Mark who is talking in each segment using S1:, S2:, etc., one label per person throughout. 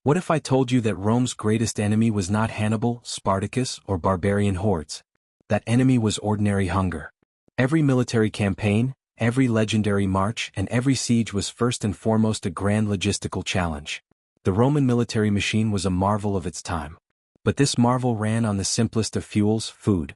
S1: What if I told you that Rome's greatest enemy was not Hannibal, Spartacus, or barbarian hordes? That enemy was ordinary hunger. Every military campaign, every legendary march, and every siege was first and foremost a grand logistical challenge. The Roman military machine was a marvel of its time. But this marvel ran on the simplest of fuels, food.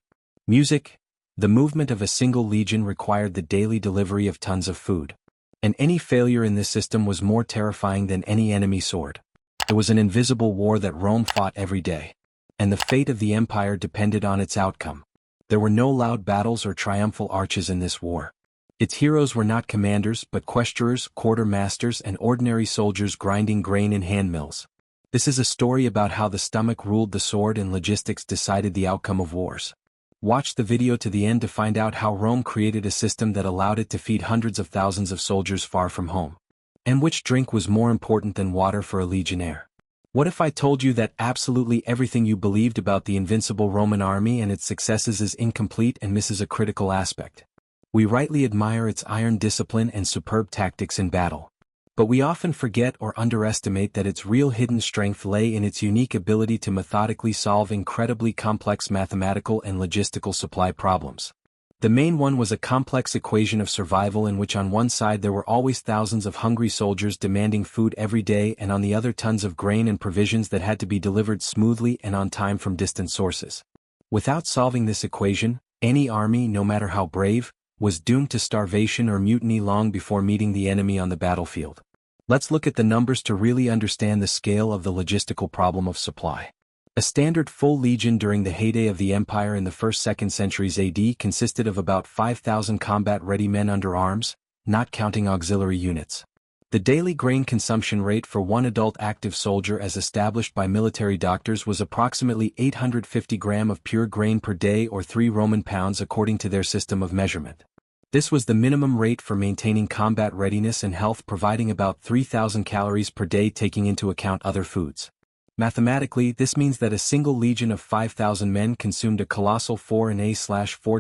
S1: Music. The movement of a single legion required the daily delivery of tons of food. And any failure in this system was more terrifying than any enemy sword. It was an invisible war that Rome fought every day. And the fate of the empire depended on its outcome. There were no loud battles or triumphal arches in this war. Its heroes were not commanders but questurers, quartermasters, and ordinary soldiers grinding grain in handmills. This is a story about how the stomach ruled the sword and logistics decided the outcome of wars. Watch the video to the end to find out how Rome created a system that allowed it to feed hundreds of thousands of soldiers far from home. And which drink was more important than water for a legionnaire? What if I told you that absolutely everything you believed about the invincible Roman army and its successes is incomplete and misses a critical aspect? We rightly admire its iron discipline and superb tactics in battle. But we often forget or underestimate that its real hidden strength lay in its unique ability to methodically solve incredibly complex mathematical and logistical supply problems. The main one was a complex equation of survival in which on one side there were always thousands of hungry soldiers demanding food every day and on the other tons of grain and provisions that had to be delivered smoothly and on time from distant sources. Without solving this equation, any army, no matter how brave, was doomed to starvation or mutiny long before meeting the enemy on the battlefield. Let's look at the numbers to really understand the scale of the logistical problem of supply. A standard full legion during the heyday of the empire in the 1st-2nd centuries AD consisted of about 5,000 combat-ready men under arms, not counting auxiliary units. The daily grain consumption rate for one adult active soldier as established by military doctors was approximately 850 grams of pure grain per day or 3 Roman pounds according to their system of measurement. This was the minimum rate for maintaining combat readiness and health, providing about 3,000 calories per day taking into account other foods. Mathematically, this means that a single legion of 5,000 men consumed a colossal 4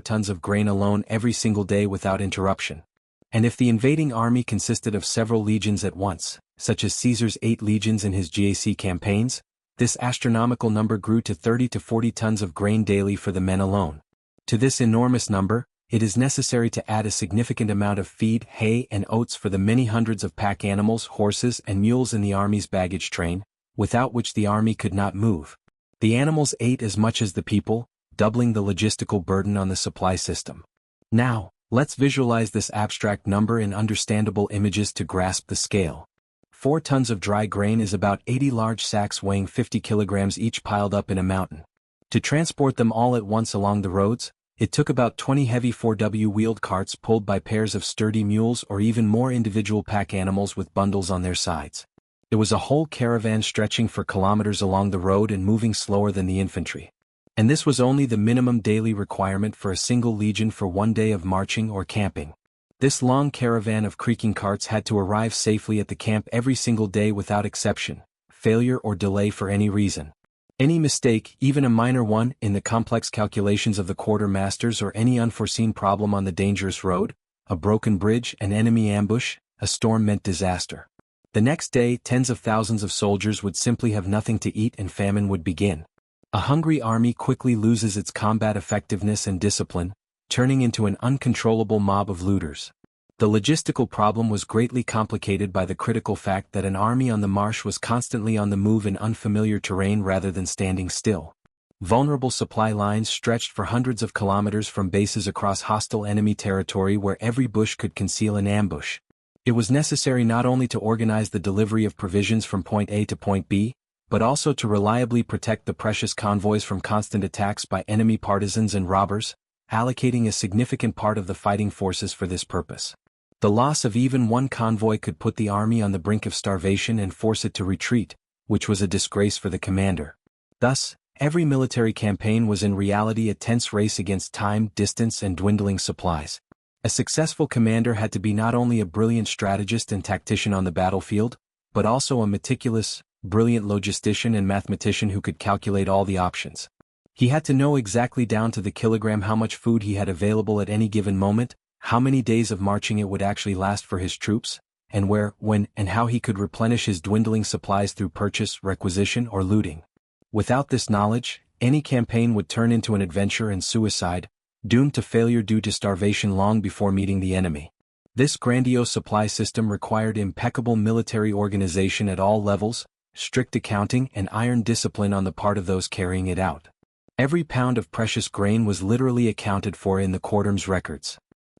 S1: tons of grain alone every single day without interruption. And if the invading army consisted of several legions at once, such as Caesar's 8 legions in his GAC campaigns, this astronomical number grew to 30 to 40 tons of grain daily for the men alone. To this enormous number, it is necessary to add a significant amount of feed, hay, and oats for the many hundreds of pack animals, horses, and mules in the army's baggage train, without which the army could not move. The animals ate as much as the people, doubling the logistical burden on the supply system. Now, let's visualize this abstract number in understandable images to grasp the scale. 4 tons of dry grain is about 80 large sacks weighing 50 kilograms each piled up in a mountain. To transport them all at once along the roads, it took about 20 heavy 4W wheeled carts pulled by pairs of sturdy mules or even more individual pack animals with bundles on their sides. It was a whole caravan stretching for kilometers along the road and moving slower than the infantry. And this was only the minimum daily requirement for a single legion for one day of marching or camping. This long caravan of creaking carts had to arrive safely at the camp every single day without exception, failure or delay for any reason. Any mistake, even a minor one, in the complex calculations of the quartermasters or any unforeseen problem on the dangerous road, a broken bridge, an enemy ambush, a storm meant disaster. The next day, tens of thousands of soldiers would simply have nothing to eat and famine would begin. A hungry army quickly loses its combat effectiveness and discipline, turning into an uncontrollable mob of looters. The logistical problem was greatly complicated by the critical fact that an army on the march was constantly on the move in unfamiliar terrain rather than standing still. Vulnerable supply lines stretched for hundreds of kilometers from bases across hostile enemy territory where every bush could conceal an ambush. It was necessary not only to organize the delivery of provisions from point A to point B, but also to reliably protect the precious convoys from constant attacks by enemy partisans and robbers, allocating a significant part of the fighting forces for this purpose. The loss of even one convoy could put the army on the brink of starvation and force it to retreat, which was a disgrace for the commander. Thus, every military campaign was in reality a tense race against time, distance, and dwindling supplies. A successful commander had to be not only a brilliant strategist and tactician on the battlefield, but also a meticulous, brilliant logistician and mathematician who could calculate all the options. He had to know exactly down to the kilogram how much food he had available at any given moment, how many days of marching it would actually last for his troops, and where, when, and how he could replenish his dwindling supplies through purchase, requisition, or looting. Without this knowledge, any campaign would turn into an adventure and suicide, doomed to failure due to starvation long before meeting the enemy. This grandiose supply system required impeccable military organization at all levels, strict accounting, and iron discipline on the part of those carrying it out. Every pound of precious grain was literally accounted for in the quaterm's records.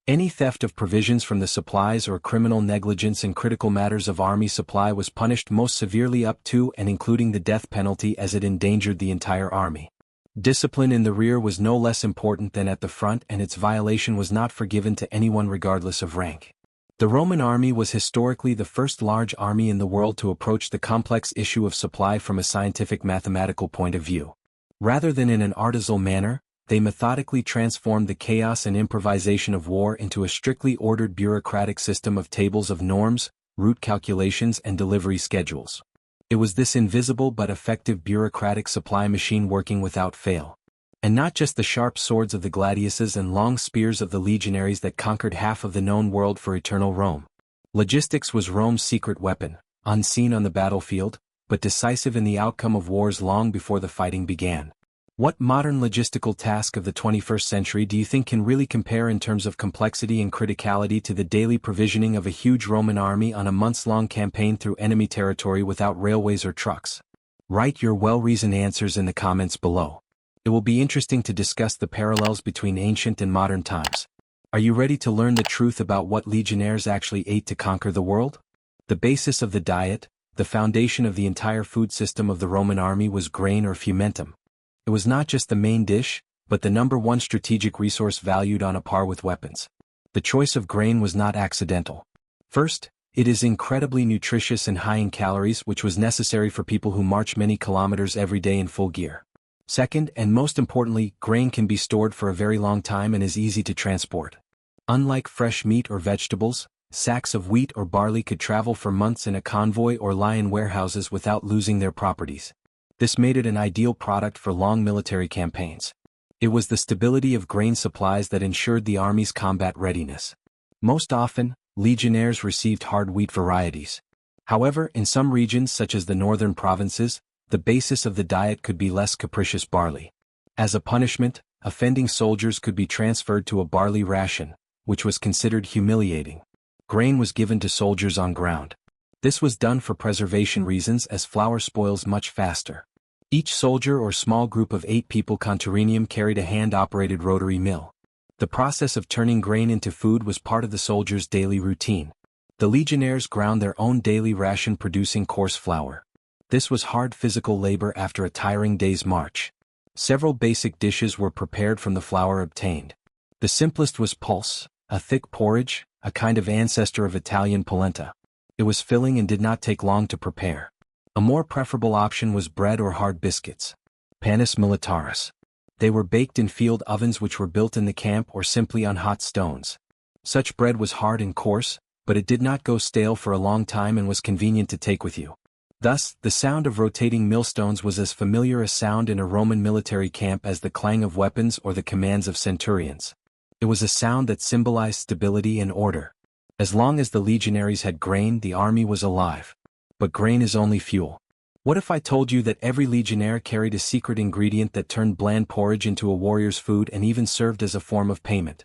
S1: Any theft of provisions from the supplies or criminal negligence in critical matters of army supply was punished most severely, up to and including the death penalty, as it endangered the entire army. Discipline in the rear was no less important than at the front, and its violation was not forgiven to anyone regardless of rank. The Roman army was historically the first large army in the world to approach the complex issue of supply from a scientific mathematical point of view. Rather than in an artisanal manner, they methodically transformed the chaos and improvisation of war into a strictly ordered bureaucratic system of tables of norms, route calculations, and delivery schedules. It was this invisible but effective bureaucratic supply machine working without fail. And not just the sharp swords of the gladiuses and long spears of the legionaries that conquered half of the known world for eternal Rome. Logistics was Rome's secret weapon, unseen on the battlefield, but decisive in the outcome of wars long before the fighting began. What modern logistical task of the 21st century do you think can really compare in terms of complexity and criticality to the daily provisioning of a huge Roman army on a months-long campaign through enemy territory without railways or trucks? Write your well-reasoned answers in the comments below. It will be interesting to discuss the parallels between ancient and modern times. Are you ready to learn the truth about what legionnaires actually ate to conquer the world? The basis of the diet, the foundation of the entire food system of the Roman army, was grain or fumentum. It was not just the main dish, but the number one strategic resource valued on a par with weapons. The choice of grain was not accidental. First, it is incredibly nutritious and high in calories, which was necessary for people who march many kilometers every day in full gear. Second, and most importantly, grain can be stored for a very long time and is easy to transport. Unlike fresh meat or vegetables, sacks of wheat or barley could travel for months in a convoy or lie in warehouses without losing their properties. This made it an ideal product for long military campaigns. It was the stability of grain supplies that ensured the army's combat readiness. Most often, legionnaires received hard wheat varieties. However, in some regions such as the northern provinces, the basis of the diet could be less capricious barley. As a punishment, offending soldiers could be transferred to a barley ration, which was considered humiliating. Grain was given to soldiers on ground. This was done for preservation reasons, as flour spoils much faster. Each soldier or small group of 8 people conturinium carried a hand-operated rotary mill. The process of turning grain into food was part of the soldiers' daily routine. The legionnaires ground their own daily ration, producing coarse flour. This was hard physical labor after a tiring day's march. Several basic dishes were prepared from the flour obtained. The simplest was pulse, a thick porridge, a kind of ancestor of Italian polenta. It was filling and did not take long to prepare. A more preferable option was bread or hard biscuits. Panis militaris. They were baked in field ovens which were built in the camp or simply on hot stones. Such bread was hard and coarse, but it did not go stale for a long time and was convenient to take with you. Thus, the sound of rotating millstones was as familiar a sound in a Roman military camp as the clang of weapons or the commands of centurions. It was a sound that symbolized stability and order. As long as the legionaries had grain, the army was alive. But grain is only fuel. What if I told you that every legionnaire carried a secret ingredient that turned bland porridge into a warrior's food and even served as a form of payment?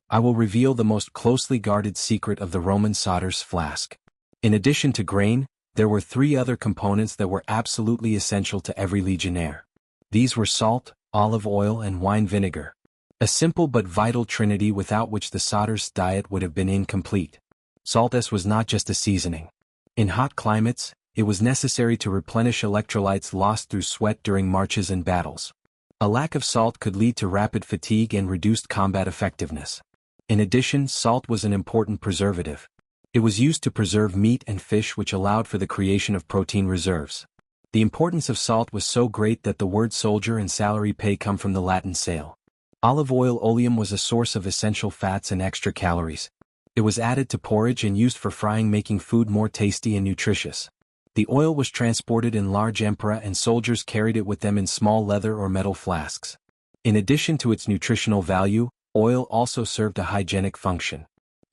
S1: I will reveal the most closely guarded secret of the Roman sotter's flask. In addition to grain, there were 3 other components that were absolutely essential to every legionnaire. These were salt, olive oil, and wine vinegar. A simple but vital trinity without which the sotter's diet would have been incomplete. Salt was not just a seasoning. In hot climates, it was necessary to replenish electrolytes lost through sweat during marches and battles. A lack of salt could lead to rapid fatigue and reduced combat effectiveness. In addition, salt was an important preservative. It was used to preserve meat and fish, which allowed for the creation of protein reserves. The importance of salt was so great that the word soldier and salary pay come from the Latin sale. Olive oil oleum was a source of essential fats and extra calories. It was added to porridge and used for frying, making food more tasty and nutritious. The oil was transported in large amphora and soldiers carried it with them in small leather or metal flasks. In addition to its nutritional value, oil also served a hygienic function.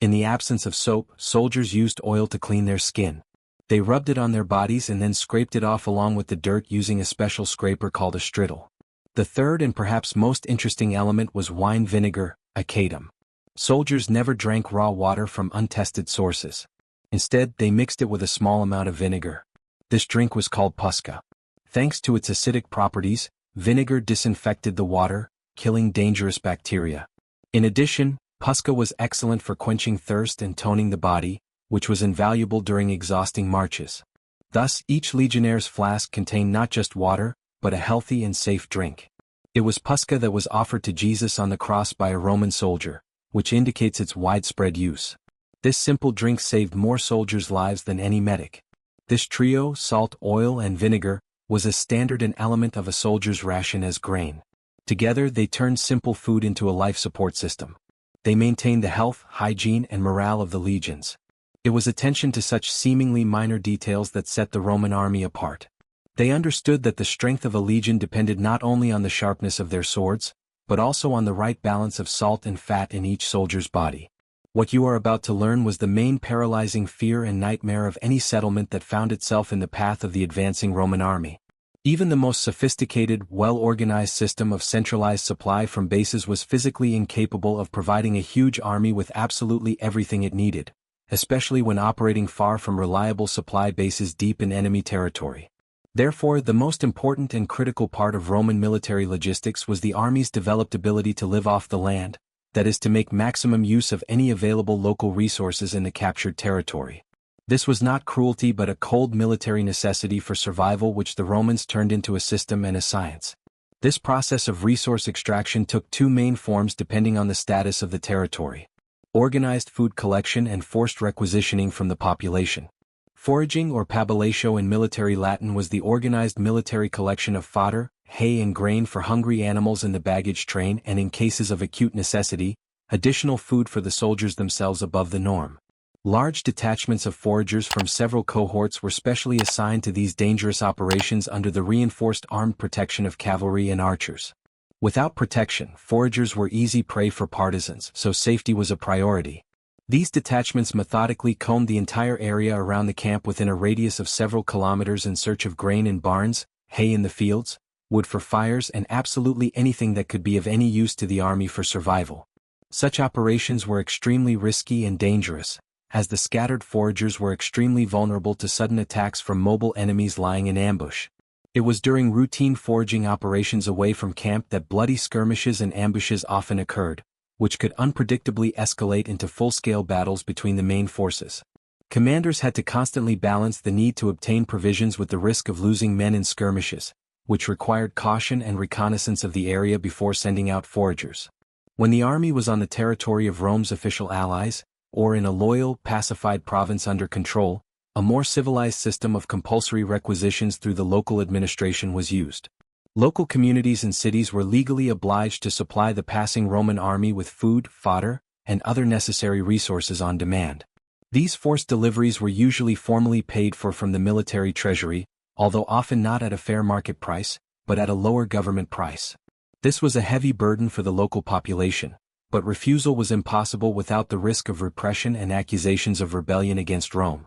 S1: In the absence of soap, soldiers used oil to clean their skin. They rubbed it on their bodies and then scraped it off along with the dirt using a special scraper called a strittle. The third and perhaps most interesting element was wine vinegar, acadum. Soldiers never drank raw water from untested sources. Instead, they mixed it with a small amount of vinegar. This drink was called puska. Thanks to its acidic properties, vinegar disinfected the water, killing dangerous bacteria. In addition, puska was excellent for quenching thirst and toning the body, which was invaluable during exhausting marches. Thus, each legionnaire's flask contained not just water, but a healthy and safe drink. It was puska that was offered to Jesus on the cross by a Roman soldier, which indicates its widespread use. This simple drink saved more soldiers' lives than any medic. This trio, salt, oil, and vinegar, was as standard an element of a soldier's ration as grain. Together they turned simple food into a life support system. They maintained the health, hygiene, and morale of the legions. It was attention to such seemingly minor details that set the Roman army apart. They understood that the strength of a legion depended not only on the sharpness of their swords, but also on the right balance of salt and fat in each soldier's body. What you are about to learn was the main paralyzing fear and nightmare of any settlement that found itself in the path of the advancing Roman army. Even the most sophisticated, well-organized system of centralized supply from bases was physically incapable of providing a huge army with absolutely everything it needed, especially when operating far from reliable supply bases deep in enemy territory. Therefore, the most important and critical part of Roman military logistics was the army's developed ability to live off the land, that is to make maximum use of any available local resources in the captured territory. This was not cruelty but a cold military necessity for survival which the Romans turned into a system and a science. This process of resource extraction took two main forms depending on the status of the territory: organized food collection and forced requisitioning from the population. Foraging, or pabulatio in military Latin, was the organized military collection of fodder, hay and grain for hungry animals in the baggage train and, in cases of acute necessity, additional food for the soldiers themselves above the norm. Large detachments of foragers from several cohorts were specially assigned to these dangerous operations under the reinforced armed protection of cavalry and archers. Without protection, foragers were easy prey for partisans, so safety was a priority. These detachments methodically combed the entire area around the camp within a radius of several kilometers in search of grain in barns, hay in the fields, wood for fires, and absolutely anything that could be of any use to the army for survival. Such operations were extremely risky and dangerous, as the scattered foragers were extremely vulnerable to sudden attacks from mobile enemies lying in ambush. It was during routine foraging operations away from camp that bloody skirmishes and ambushes often occurred, which could unpredictably escalate into full-scale battles between the main forces. Commanders had to constantly balance the need to obtain provisions with the risk of losing men in skirmishes, which required caution and reconnaissance of the area before sending out foragers. When the army was on the territory of Rome's official allies, or in a loyal, pacified province under control, a more civilized system of compulsory requisitions through the local administration was used. Local communities and cities were legally obliged to supply the passing Roman army with food, fodder, and other necessary resources on demand. These forced deliveries were usually formally paid for from the military treasury, although often not at a fair market price, but at a lower government price. This was a heavy burden for the local population, but refusal was impossible without the risk of repression and accusations of rebellion against Rome.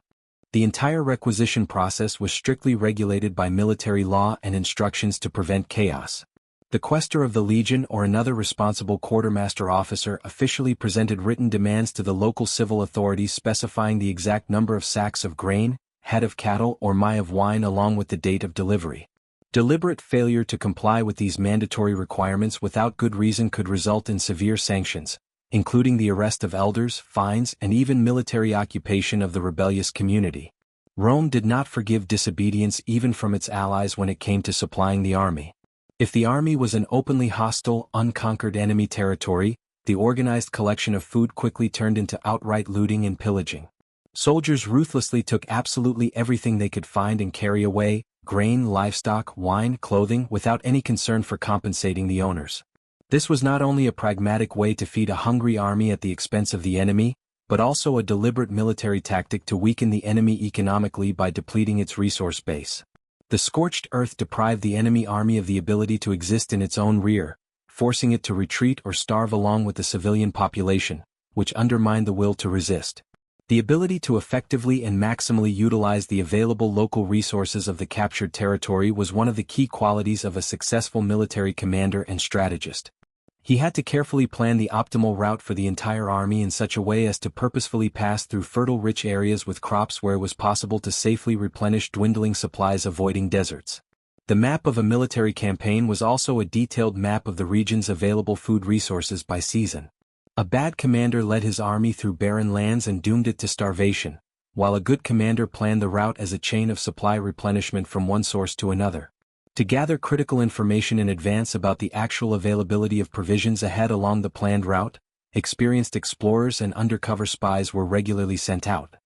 S1: The entire requisition process was strictly regulated by military law and instructions to prevent chaos. The quaestor of the legion or another responsible quartermaster officer officially presented written demands to the local civil authorities specifying the exact number of sacks of grain, head of cattle, or mai of wine along with the date of delivery. Deliberate failure to comply with these mandatory requirements without good reason could result in severe sanctions, including the arrest of elders, fines, and even military occupation of the rebellious community. Rome did not forgive disobedience even from its allies when it came to supplying the army. If the army was an openly hostile, unconquered enemy territory, the organized collection of food quickly turned into outright looting and pillaging. Soldiers ruthlessly took absolutely everything they could find and carry away: grain, livestock, wine, clothing, without any concern for compensating the owners. This was not only a pragmatic way to feed a hungry army at the expense of the enemy, but also a deliberate military tactic to weaken the enemy economically by depleting its resource base. The scorched earth deprived the enemy army of the ability to exist in its own rear, forcing it to retreat or starve along with the civilian population, which undermined the will to resist. The ability to effectively and maximally utilize the available local resources of the captured territory was one of the key qualities of a successful military commander and strategist. He had to carefully plan the optimal route for the entire army in such a way as to purposefully pass through fertile rich areas with crops where it was possible to safely replenish dwindling supplies, avoiding deserts. The map of a military campaign was also a detailed map of the region's available food resources by season. A bad commander led his army through barren lands and doomed it to starvation, while a good commander planned the route as a chain of supply replenishment from one source to another. To gather critical information in advance about the actual availability of provisions ahead along the planned route, experienced explorers and undercover spies were regularly sent out.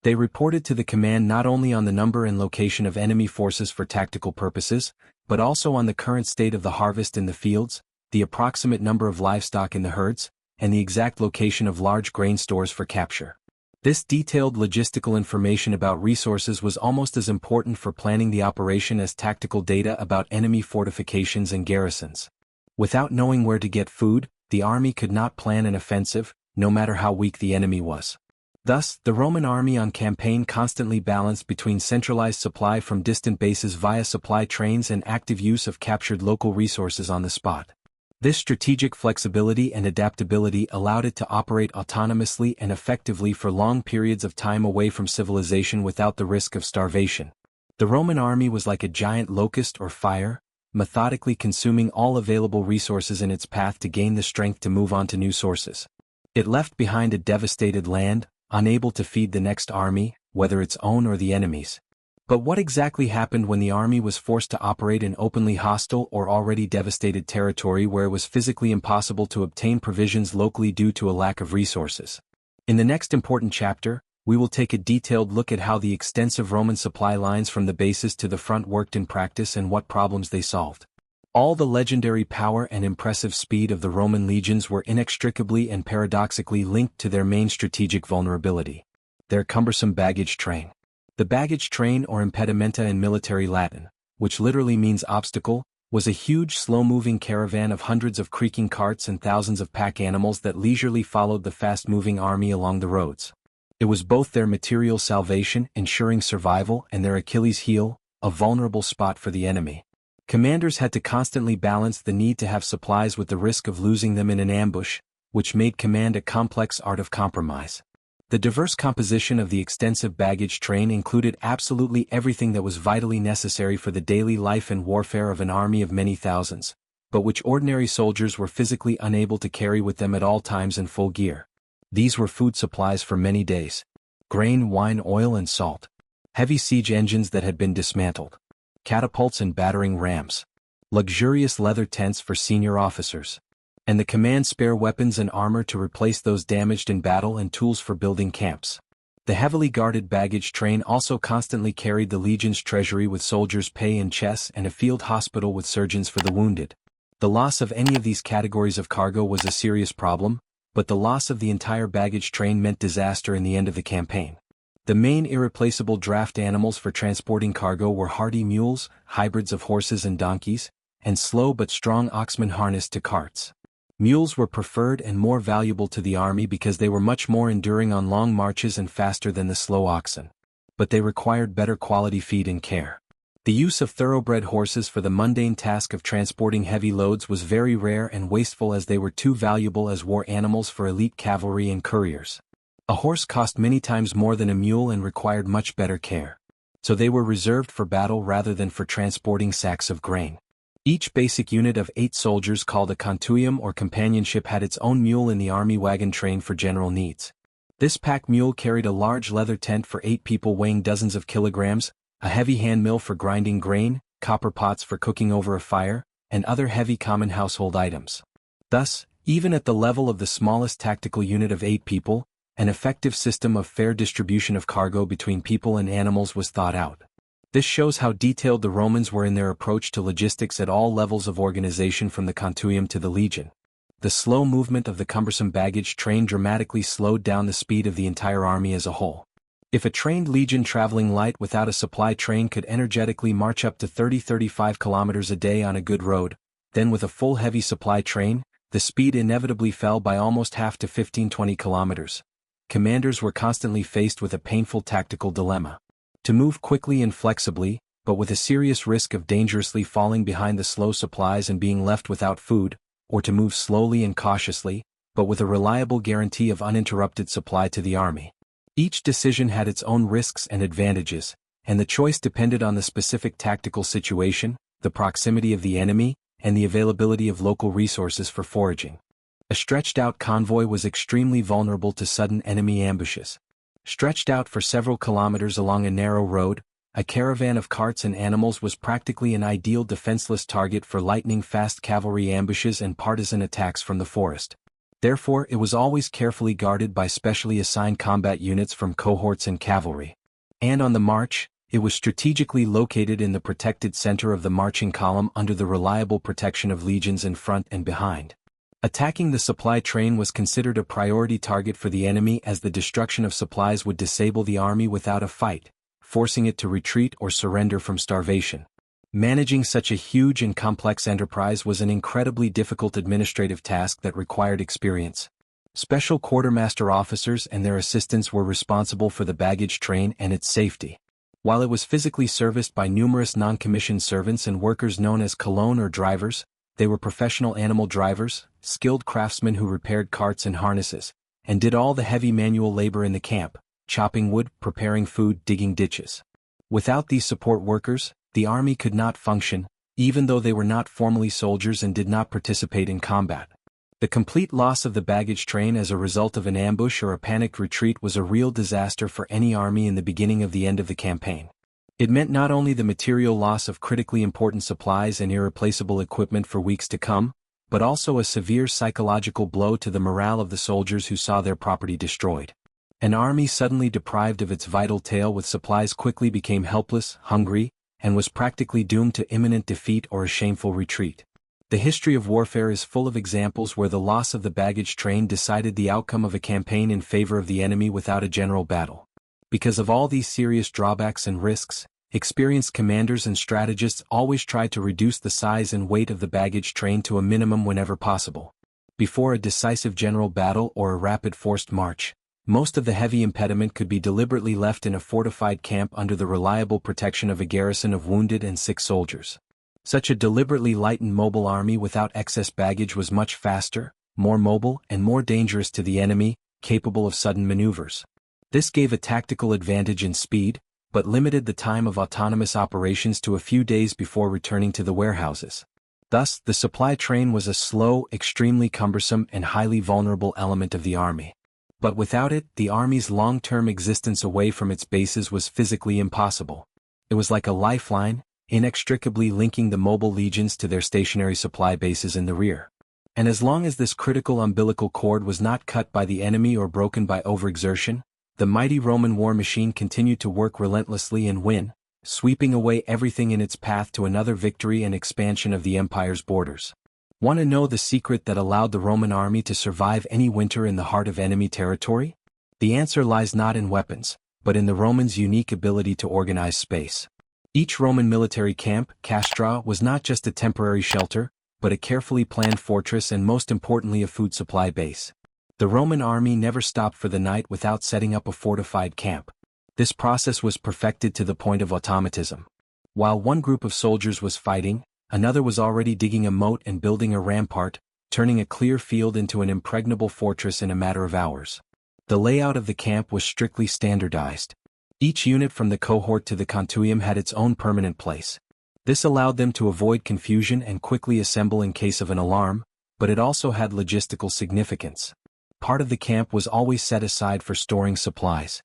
S1: They reported to the command not only on the number and location of enemy forces for tactical purposes, but also on the current state of the harvest in the fields, the approximate number of livestock in the herds, and the exact location of large grain stores for capture. This detailed logistical information about resources was almost as important for planning the operation as tactical data about enemy fortifications and garrisons. Without knowing where to get food, the army could not plan an offensive, no matter how weak the enemy was. Thus, the Roman army on campaign constantly balanced between centralized supply from distant bases via supply trains and active use of captured local resources on the spot. This strategic flexibility and adaptability allowed it to operate autonomously and effectively for long periods of time away from civilization without the risk of starvation. The Roman army was like a giant locust or fire, methodically consuming all available resources in its path to gain the strength to move on to new sources. It left behind a devastated land, unable to feed the next army, whether its own or the enemy's. But what exactly happened when the army was forced to operate in openly hostile or already devastated territory where it was physically impossible to obtain provisions locally due to a lack of resources? In the next important chapter, we will take a detailed look at how the extensive Roman supply lines from the bases to the front worked in practice and what problems they solved. All the legendary power and impressive speed of the Roman legions were inextricably and paradoxically linked to their main strategic vulnerability: their cumbersome baggage train. The baggage train, or impedimenta in military Latin, which literally means obstacle, was a huge slow-moving caravan of hundreds of creaking carts and thousands of pack animals that leisurely followed the fast-moving army along the roads. It was both their material salvation, ensuring survival, and their Achilles heel, a vulnerable spot for the enemy. Commanders had to constantly balance the need to have supplies with the risk of losing them in an ambush, which made command a complex art of compromise. The diverse composition of the extensive baggage train included absolutely everything that was vitally necessary for the daily life and warfare of an army of many thousands, but which ordinary soldiers were physically unable to carry with them at all times in full gear. These were food supplies for many days: grain, wine, oil, and salt; heavy siege engines that had been dismantled; catapults and battering rams; luxurious leather tents for senior officers; and the command's spare weapons and armor to replace those damaged in battle, and tools for building camps. The heavily guarded baggage train also constantly carried the legion's treasury with soldiers' pay and chests and a field hospital with surgeons for the wounded. The loss of any of these categories of cargo was a serious problem, but the loss of the entire baggage train meant disaster in the end of the campaign. The main irreplaceable draft animals for transporting cargo were hardy mules, hybrids of horses and donkeys, and slow but strong oxmen harnessed to carts. Mules were preferred and more valuable to the army because they were much more enduring on long marches and faster than the slow oxen. But they required better quality feed and care. The use of thoroughbred horses for the mundane task of transporting heavy loads was very rare and wasteful, as they were too valuable as war animals for elite cavalry and couriers. A horse cost many times more than a mule and required much better care. So they were reserved for battle rather than for transporting sacks of grain. Each basic unit of 8 soldiers, called a contuium or companionship, had its own mule in the army wagon train for general needs. This pack mule carried a large leather tent for 8 people weighing dozens of kilograms, a heavy hand mill for grinding grain, copper pots for cooking over a fire, and other heavy common household items. Thus, even at the level of the smallest tactical unit of 8 people, an effective system of fair distribution of cargo between people and animals was thought out. This shows how detailed the Romans were in their approach to logistics at all levels of organization, from the contuium to the legion. The slow movement of the cumbersome baggage train dramatically slowed down the speed of the entire army as a whole. If a trained legion traveling light without a supply train could energetically march up to 30-35 kilometers a day on a good road, then with a full heavy supply train, the speed inevitably fell by almost half to 15-20 kilometers. Commanders were constantly faced with a painful tactical dilemma. To move quickly and flexibly, but with a serious risk of dangerously falling behind the slow supplies and being left without food, or to move slowly and cautiously, but with a reliable guarantee of uninterrupted supply to the army. Each decision had its own risks and advantages, and the choice depended on the specific tactical situation, the proximity of the enemy, and the availability of local resources for foraging. A stretched-out convoy was extremely vulnerable to sudden enemy ambushes. Stretched out for several kilometers along a narrow road, a caravan of carts and animals was practically an ideal defenseless target for lightning-fast cavalry ambushes and partisan attacks from the forest. Therefore, it was always carefully guarded by specially assigned combat units from cohorts and cavalry. And on the march, it was strategically located in the protected center of the marching column under the reliable protection of legions in front and behind. Attacking the supply train was considered a priority target for the enemy, as the destruction of supplies would disable the army without a fight, forcing it to retreat or surrender from starvation. Managing such a huge and complex enterprise was an incredibly difficult administrative task that required experience. Special quartermaster officers and their assistants were responsible for the baggage train and its safety. While it was physically serviced by numerous non-commissioned servants and workers known as colon or drivers, they were professional animal drivers, skilled craftsmen who repaired carts and harnesses, and did all the heavy manual labor in the camp, chopping wood, preparing food, digging ditches. Without these support workers, the army could not function, even though they were not formally soldiers and did not participate in combat. The complete loss of the baggage train as a result of an ambush or a panicked retreat was a real disaster for any army in the beginning of the end of the campaign. It meant not only the material loss of critically important supplies and irreplaceable equipment for weeks to come, but also a severe psychological blow to the morale of the soldiers who saw their property destroyed. An army suddenly deprived of its vital tail with supplies quickly became helpless, hungry, and was practically doomed to imminent defeat or a shameful retreat. The history of warfare is full of examples where the loss of the baggage train decided the outcome of a campaign in favor of the enemy without a general battle. Because of all these serious drawbacks and risks, experienced commanders and strategists always tried to reduce the size and weight of the baggage train to a minimum whenever possible. Before a decisive general battle or a rapid forced march, most of the heavy impediment could be deliberately left in a fortified camp under the reliable protection of a garrison of wounded and sick soldiers. Such a deliberately lightened mobile army without excess baggage was much faster, more mobile, and more dangerous to the enemy, capable of sudden maneuvers. This gave a tactical advantage in speed, but limited the time of autonomous operations to a few days before returning to the warehouses. Thus, the supply train was a slow, extremely cumbersome, and highly vulnerable element of the army. But without it, the army's long-term existence away from its bases was physically impossible. It was like a lifeline, inextricably linking the mobile legions to their stationary supply bases in the rear. And as long as this critical umbilical cord was not cut by the enemy or broken by overexertion, the mighty Roman war machine continued to work relentlessly and win, sweeping away everything in its path to another victory and expansion of the empire's borders. Want to know the secret that allowed the Roman army to survive any winter in the heart of enemy territory? The answer lies not in weapons, but in the Romans' unique ability to organize space. Each Roman military camp, castra, was not just a temporary shelter, but a carefully planned fortress and most importantly a food supply base. The Roman army never stopped for the night without setting up a fortified camp. This process was perfected to the point of automatism. While one group of soldiers was fighting, another was already digging a moat and building a rampart, turning a clear field into an impregnable fortress in a matter of hours. The layout of the camp was strictly standardized. Each unit from the cohort to the contuium had its own permanent place. This allowed them to avoid confusion and quickly assemble in case of an alarm, but it also had logistical significance. Part of the camp was always set aside for storing supplies.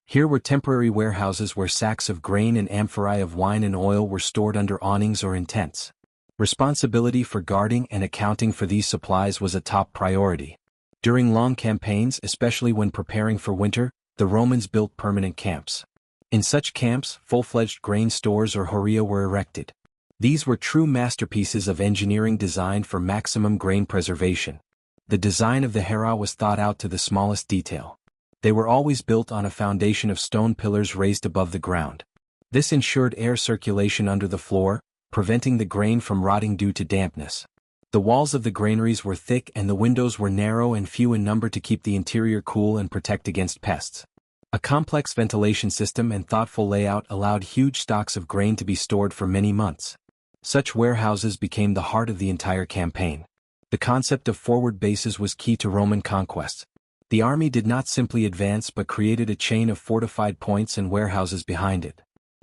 S1: Here were temporary warehouses where sacks of grain and amphorae of wine and oil were stored under awnings or in tents. Responsibility for guarding and accounting for these supplies was a top priority. During long campaigns, especially when preparing for winter, the Romans built permanent camps. In such camps, full-fledged grain stores or horia were erected. These were true masterpieces of engineering design for maximum grain preservation. The design of the hera was thought out to the smallest detail. They were always built on a foundation of stone pillars raised above the ground. This ensured air circulation under the floor, preventing the grain from rotting due to dampness. The walls of the granaries were thick and the windows were narrow and few in number to keep the interior cool and protect against pests. A complex ventilation system and thoughtful layout allowed huge stocks of grain to be stored for many months. Such warehouses became the heart of the entire campaign. The concept of forward bases was key to Roman conquest. The army did not simply advance but created a chain of fortified points and warehouses behind it.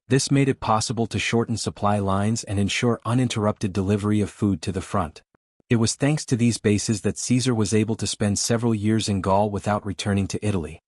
S1: This made it possible to shorten supply lines and ensure uninterrupted delivery of food to the front. It was thanks to these bases that Caesar was able to spend several years in Gaul without returning to Italy.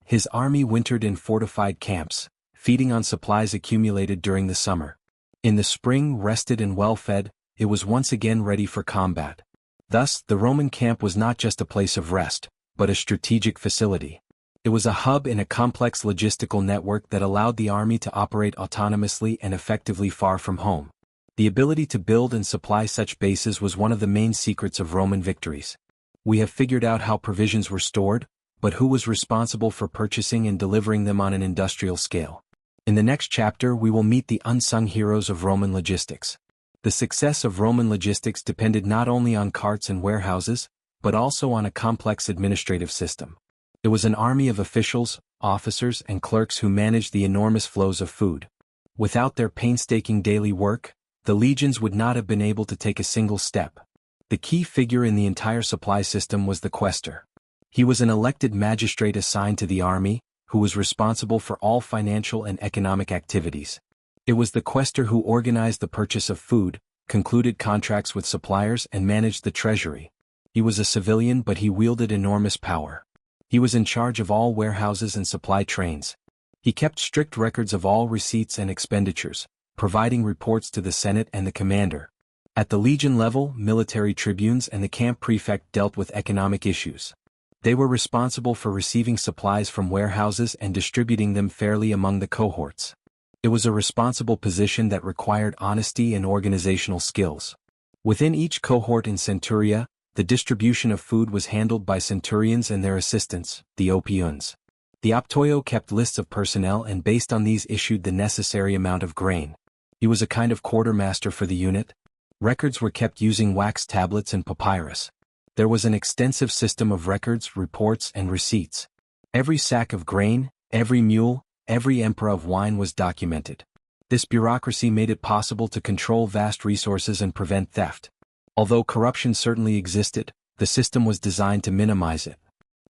S1: His army wintered in fortified camps, feeding on supplies accumulated during the summer. In the spring, rested and well-fed, it was once again ready for combat. Thus, the Roman camp was not just a place of rest, but a strategic facility. It was a hub in a complex logistical network that allowed the army to operate autonomously and effectively far from home. The ability to build and supply such bases was one of the main secrets of Roman victories. We have figured out how provisions were stored, but who was responsible for purchasing and delivering them on an industrial scale? In the next chapter we will meet the unsung heroes of Roman logistics. The success of Roman logistics depended not only on carts and warehouses, but also on a complex administrative system. It was an army of officials, officers, and clerks who managed the enormous flows of food. Without their painstaking daily work, the legions would not have been able to take a single step. The key figure in the entire supply system was the quaestor. He was an elected magistrate assigned to the army, who was responsible for all financial and economic activities. It was the quaestor who organized the purchase of food, concluded contracts with suppliers and managed the treasury. He was a civilian but he wielded enormous power. He was in charge of all warehouses and supply trains. He kept strict records of all receipts and expenditures, providing reports to the Senate and the commander. At the legion level, military tribunes and the camp prefect dealt with economic issues. They were responsible for receiving supplies from warehouses and distributing them fairly among the cohorts. It was a responsible position that required honesty and organizational skills. Within each cohort in centuria, the distribution of food was handled by centurions and their assistants, the opiuns. The optoio kept lists of personnel and based on these issued the necessary amount of grain. He was a kind of quartermaster for the unit. Records were kept using wax tablets and papyrus. There was an extensive system of records, reports, and receipts. Every sack of grain, every mule, every emperor of wine was documented. This bureaucracy made it possible to control vast resources and prevent theft. Although corruption certainly existed, the system was designed to minimize it.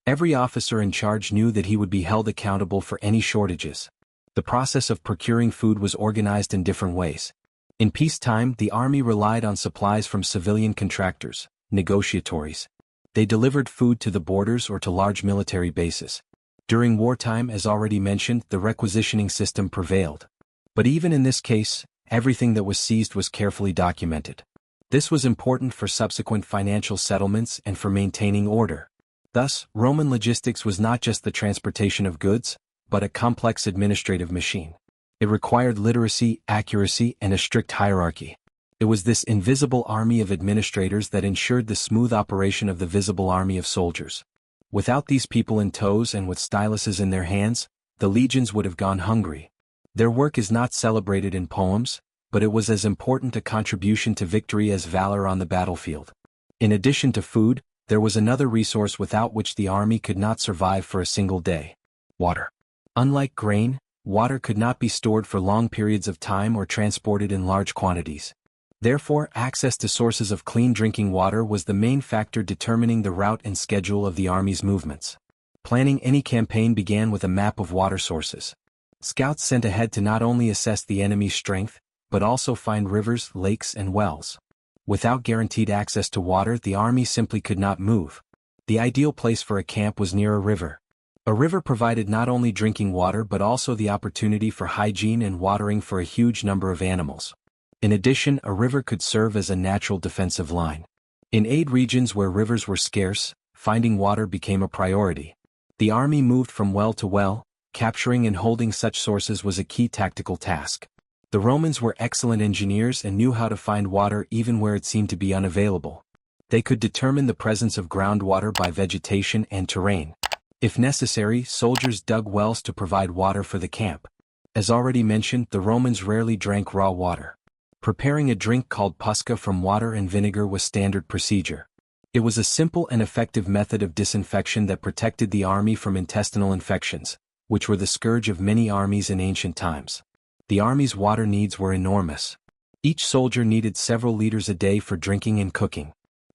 S1: Every officer in charge knew that he would be held accountable for any shortages. The process of procuring food was organized in different ways. In peacetime, the army relied on supplies from civilian contractors, negotiatores. They delivered food to the borders or to large military bases. During wartime, as already mentioned, the requisitioning system prevailed. But even in this case, everything that was seized was carefully documented. This was important for subsequent financial settlements and for maintaining order. Thus, Roman logistics was not just the transportation of goods, but a complex administrative machine. It required literacy, accuracy, and a strict hierarchy. It was this invisible army of administrators that ensured the smooth operation of the visible army of soldiers. Without these people in tows and with styluses in their hands, the legions would have gone hungry. Their work is not celebrated in poems, but it was as important a contribution to victory as valor on the battlefield. In addition to food, there was another resource without which the army could not survive for a single day: water. Unlike grain, water could not be stored for long periods of time or transported in large quantities. Therefore, access to sources of clean drinking water was the main factor determining the route and schedule of the army's movements. Planning any campaign began with a map of water sources. Scouts sent ahead to not only assess the enemy's strength, but also find rivers, lakes, and wells. Without guaranteed access to water, the army simply could not move. The ideal place for a camp was near a river. A river provided not only drinking water but also the opportunity for hygiene and watering for a huge number of animals. In addition, a river could serve as a natural defensive line. In aid regions where rivers were scarce, finding water became a priority. The army moved from well to well. Capturing and holding such sources was a key tactical task. The Romans were excellent engineers and knew how to find water even where it seemed to be unavailable. They could determine the presence of groundwater by vegetation and terrain. If necessary, soldiers dug wells to provide water for the camp. As already mentioned, the Romans rarely drank raw water. Preparing a drink called puska from water and vinegar was standard procedure. It was a simple and effective method of disinfection that protected the army from intestinal infections, which were the scourge of many armies in ancient times. The army's water needs were enormous. Each soldier needed several liters a day for drinking and cooking.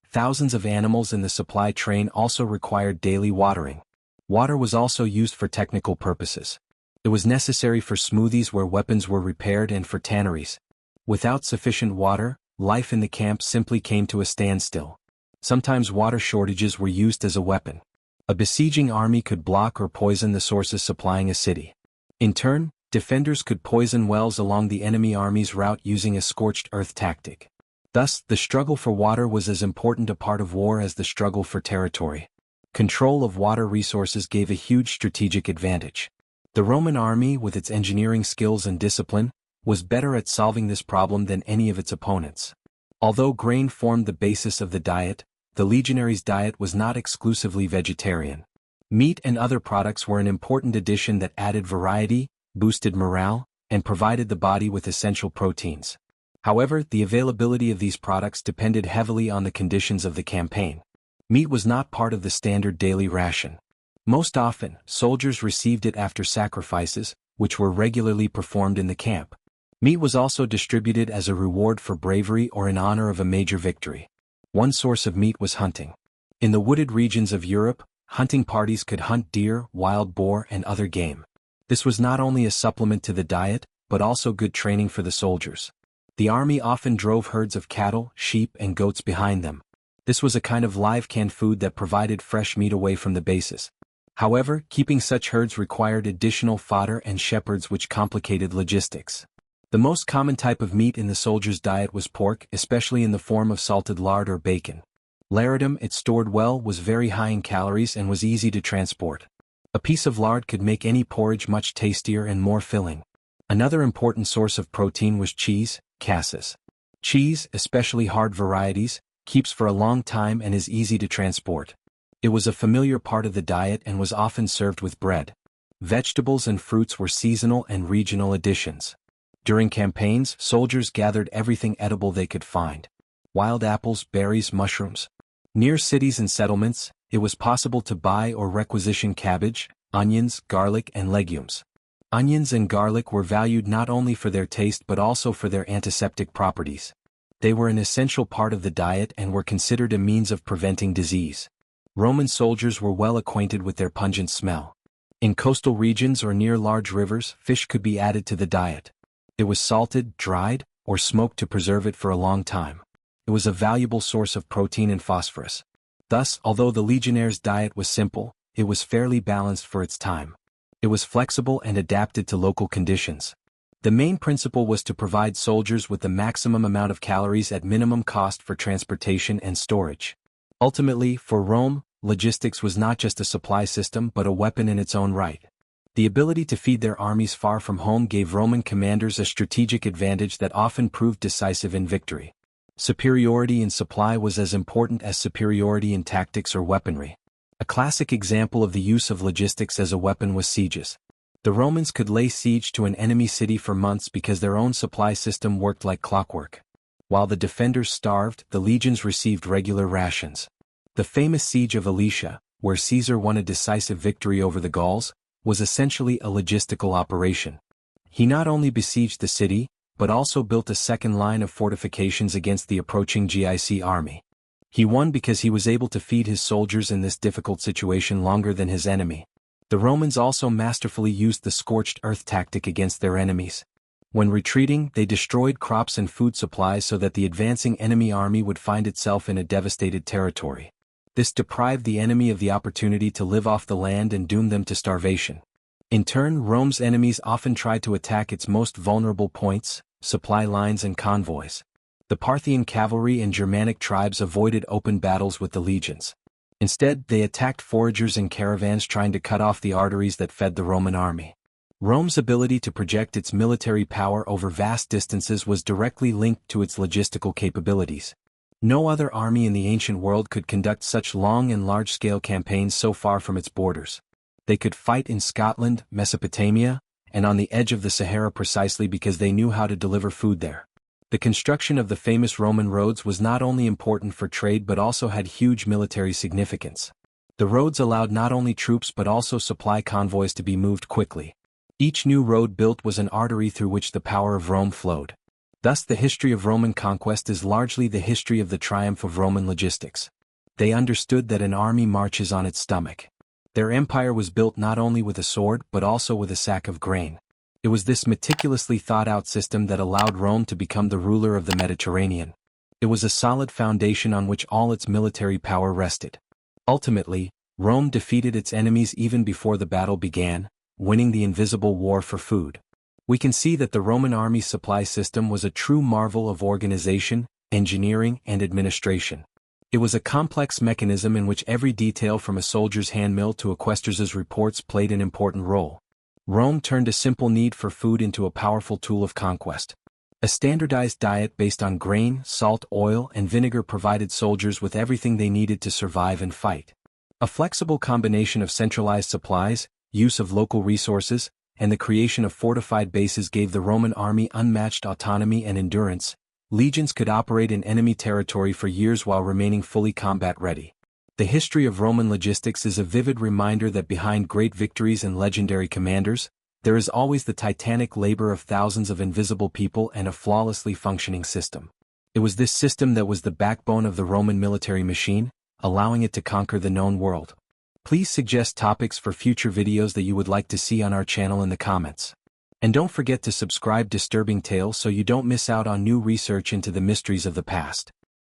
S1: Thousands of animals in the supply train also required daily watering. Water was also used for technical purposes. It was necessary for smoothies where weapons were repaired and for tanneries. Without sufficient water, life in the camp simply came to a standstill. Sometimes water shortages were used as a weapon. A besieging army could block or poison the sources supplying a city. In turn, defenders could poison wells along the enemy army's route using a scorched earth tactic. Thus, the struggle for water was as important a part of war as the struggle for territory. Control of water resources gave a huge strategic advantage. The Roman army, with its engineering skills and discipline, was better at solving this problem than any of its opponents. Although grain formed the basis of the diet, the legionaries' diet was not exclusively vegetarian. Meat and other products were an important addition that added variety, boosted morale, and provided the body with essential proteins. However, the availability of these products depended heavily on the conditions of the campaign. Meat was not part of the standard daily ration. Most often, soldiers received it after sacrifices, which were regularly performed in the camp. Meat was also distributed as a reward for bravery or in honor of a major victory. One source of meat was hunting. In the wooded regions of Europe, hunting parties could hunt deer, wild boar, and other game. This was not only a supplement to the diet, but also good training for the soldiers. The army often drove herds of cattle, sheep, and goats behind them. This was a kind of live canned food that provided fresh meat away from the bases. However, keeping such herds required additional fodder and shepherds, which complicated logistics. The most common type of meat in the soldiers' diet was pork, especially in the form of salted lard or bacon. Laridum, it stored well, was very high in calories and was easy to transport. A piece of lard could make any porridge much tastier and more filling. Another important source of protein was cheese, cassis. Cheese, especially hard varieties, keeps for a long time and is easy to transport. It was a familiar part of the diet and was often served with bread. Vegetables and fruits were seasonal and regional additions. During campaigns, soldiers gathered everything edible they could find. Wild apples, berries, mushrooms. Near cities and settlements, it was possible to buy or requisition cabbage, onions, garlic, and legumes. Onions and garlic were valued not only for their taste but also for their antiseptic properties. They were an essential part of the diet and were considered a means of preventing disease. Roman soldiers were well acquainted with their pungent smell. In coastal regions or near large rivers, fish could be added to the diet. It was salted, dried, or smoked to preserve it for a long time. It was a valuable source of protein and phosphorus. Thus, although the legionnaires' diet was simple, it was fairly balanced for its time. It was flexible and adapted to local conditions. The main principle was to provide soldiers with the maximum amount of calories at minimum cost for transportation and storage. Ultimately, for Rome, logistics was not just a supply system but a weapon in its own right. The ability to feed their armies far from home gave Roman commanders a strategic advantage that often proved decisive in victory. Superiority in supply was as important as superiority in tactics or weaponry. A classic example of the use of logistics as a weapon was sieges. The Romans could lay siege to an enemy city for months because their own supply system worked like clockwork. While the defenders starved, the legions received regular rations. The famous siege of Alesia, where Caesar won a decisive victory over the Gauls, was essentially a logistical operation. He not only besieged the city, but also built a second line of fortifications against the approaching GIC army. He won because he was able to feed his soldiers in this difficult situation longer than his enemy. The Romans also masterfully used the scorched earth tactic against their enemies. When retreating, they destroyed crops and food supplies so that the advancing enemy army would find itself in a devastated territory. This deprived the enemy of the opportunity to live off the land and doomed them to starvation. In turn, Rome's enemies often tried to attack its most vulnerable points, supply lines and convoys. The Parthian cavalry and Germanic tribes avoided open battles with the legions. Instead, they attacked foragers and caravans trying to cut off the arteries that fed the Roman army. Rome's ability to project its military power over vast distances was directly linked to its logistical capabilities. No other army in the ancient world could conduct such long and large-scale campaigns so far from its borders. They could fight in Scotland, Mesopotamia, and on the edge of the Sahara precisely because they knew how to deliver food there. The construction of the famous Roman roads was not only important for trade but also had huge military significance. The roads allowed not only troops but also supply convoys to be moved quickly. Each new road built was an artery through which the power of Rome flowed. Thus the history of Roman conquest is largely the history of the triumph of Roman logistics. They understood that an army marches on its stomach. Their empire was built not only with a sword but also with a sack of grain. It was this meticulously thought-out system that allowed Rome to become the ruler of the Mediterranean. It was a solid foundation on which all its military power rested. Ultimately, Rome defeated its enemies even before the battle began, winning the invisible war for food. We can see that the Roman army supply system was a true marvel of organization, engineering, and administration. It was a complex mechanism in which every detail from a soldier's handmill to a quaestor's reports played an important role. Rome turned a simple need for food into a powerful tool of conquest. A standardized diet based on grain, salt, oil, and vinegar provided soldiers with everything they needed to survive and fight. A flexible combination of centralized supplies, use of local resources, and the creation of fortified bases gave the Roman army unmatched autonomy and endurance. Legions could operate in enemy territory for years while remaining fully combat-ready. The history of Roman logistics is a vivid reminder that behind great victories and legendary commanders, there is always the titanic labor of thousands of invisible people and a flawlessly functioning system. It was this system that was the backbone of the Roman military machine, allowing it to conquer the known world. Please suggest topics for future videos that you would like to see on our channel in the comments. And don't forget to subscribe to Disturbing Tales so you don't miss out on new research into the mysteries of the past.